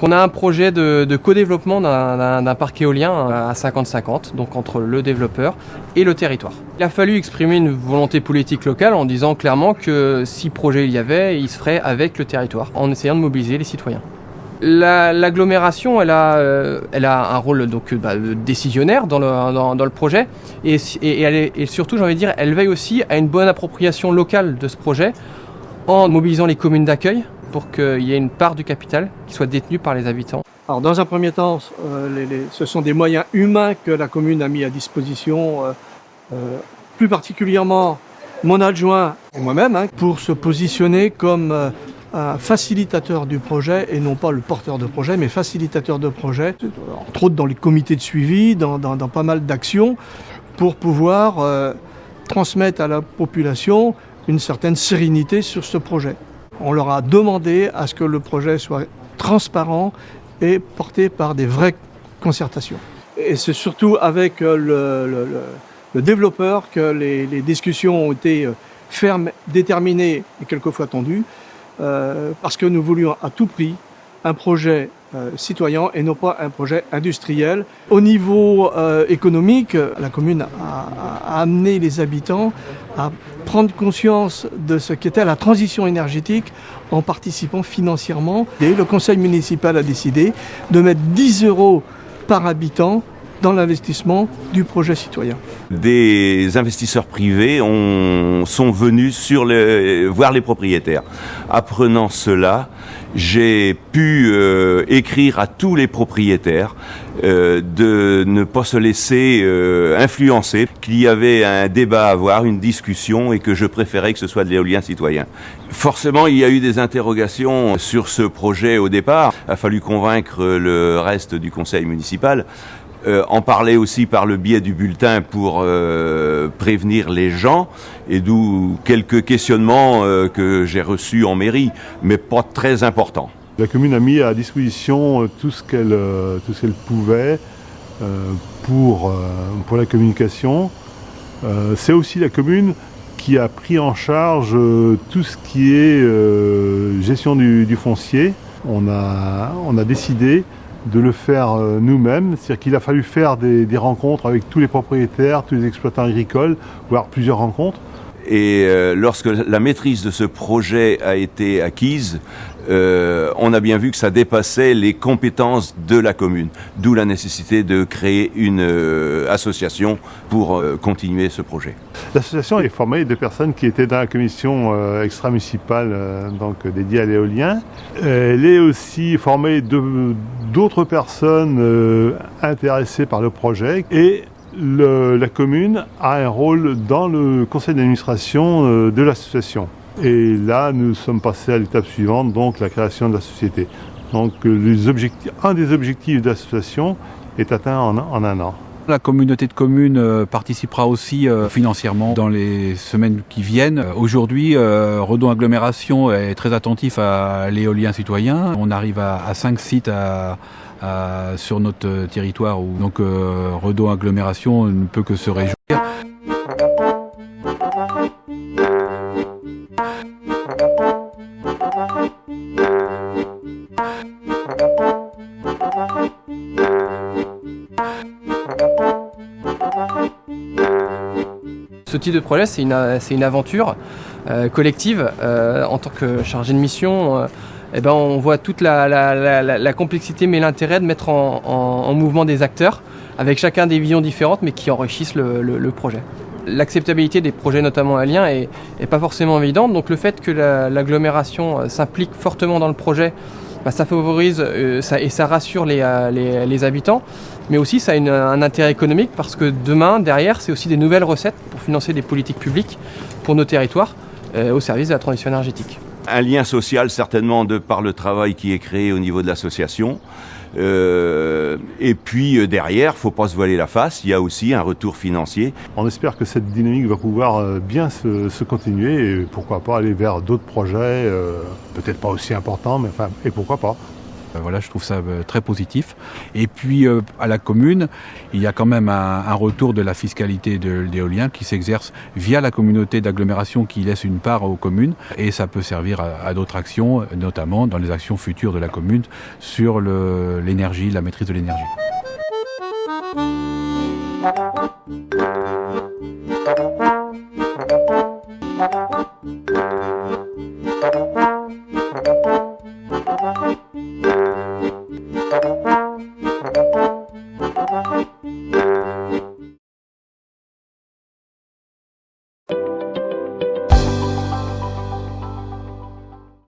On a un projet de co-développement d'un parc éolien à 50-50, donc entre le développeur et le territoire. Il a fallu exprimer une volonté politique locale en disant clairement que si projet il y avait, il se ferait avec le territoire, en essayant de mobiliser les citoyens. L'agglomération, elle a un rôle donc décisionnaire dans le projet et surtout, j'ai envie de dire, elle veille aussi à une bonne appropriation locale de ce projet en mobilisant les communes d'accueil pour qu'il y ait une part du capital qui soit détenue par les habitants. Alors, dans un premier temps, ce sont des moyens humains que la commune a mis à disposition, plus particulièrement mon adjoint et moi-même, pour se positionner comme un facilitateur du projet et non pas le porteur de projet, mais facilitateur de projet, entre autres dans les comités de suivi, dans pas mal d'actions, pour pouvoir transmettre à la population une certaine sérénité sur ce projet. On leur a demandé à ce que le projet soit transparent et porté par des vraies concertations. Et c'est surtout avec le développeur que les discussions ont été fermes, déterminées et quelquefois tendues, parce que nous voulions à tout prix un projet citoyen et non pas un projet industriel. Au niveau économique, la commune a amené les habitants à prendre conscience de ce qu'était la transition énergétique en participant financièrement. Et le conseil municipal a décidé de mettre 10 € par habitant dans l'investissement du projet citoyen. Des investisseurs privés sont venus voir les propriétaires. Apprenant cela, j'ai pu écrire à tous les propriétaires de ne pas se laisser influencer, qu'il y avait un débat à avoir, une discussion, et que je préférais que ce soit de l'éolien citoyen. Forcément, il y a eu des interrogations sur ce projet au départ. Il a fallu convaincre le reste du conseil municipal. En parler aussi par le biais du bulletin pour prévenir les gens, et d'où quelques questionnements que j'ai reçus en mairie, mais pas très importants. La commune a mis à disposition tout ce qu'elle pouvait pour la communication. C'est aussi la commune qui a pris en charge tout ce qui est gestion du foncier. On a décidé de le faire nous-mêmes, c'est-à-dire qu'il a fallu faire des rencontres avec tous les propriétaires, tous les exploitants agricoles, voire plusieurs rencontres. Et lorsque la maîtrise de ce projet a été acquise, on a bien vu que ça dépassait les compétences de la commune, d'où la nécessité de créer une association pour continuer ce projet. L'association est formée de personnes qui étaient dans la commission extra-municipale donc dédiée à l'éolien. Elle est aussi formée d'autres personnes intéressées par le projet, et la commune a un rôle dans le conseil d'administration de l'association. Et là, nous sommes passés à l'étape suivante, donc la création de la société. Donc un des objectifs de l'association est atteint en un an. La communauté de communes participera aussi financièrement dans les semaines qui viennent. Aujourd'hui, Redon Agglomération est très attentif à l'éolien citoyen. On arrive à 5 sites sur notre territoire, où donc Redon Agglomération ne peut que se réjouir. Ce type de projet, c'est une aventure collective. En tant que chargé de mission, on voit toute la complexité, mais l'intérêt de mettre en mouvement des acteurs, avec chacun des visions différentes, mais qui enrichissent le projet. L'acceptabilité des projets, notamment éoliens, est pas forcément évidente. Donc le fait que l'agglomération s'implique fortement dans le projet, ça favorise et ça rassure les habitants. Mais aussi, ça a un intérêt économique, parce que demain, derrière, c'est aussi des nouvelles recettes pour financer des politiques publiques pour nos territoires au service de la transition énergétique. Un lien social, certainement, de par le travail qui est créé au niveau de l'association. Et puis derrière, il ne faut pas se voiler la face, il y a aussi un retour financier. On espère que cette dynamique va pouvoir bien se continuer, et pourquoi pas aller vers d'autres projets, peut-être pas aussi importants, mais enfin, et pourquoi pas. Voilà, je trouve ça très positif. Et puis à la commune, il y a quand même un retour de la fiscalité de l'éolien qui s'exerce via la communauté d'agglomération qui laisse une part aux communes, et ça peut servir à d'autres actions, notamment dans les actions futures de la commune sur l'énergie, la maîtrise de l'énergie.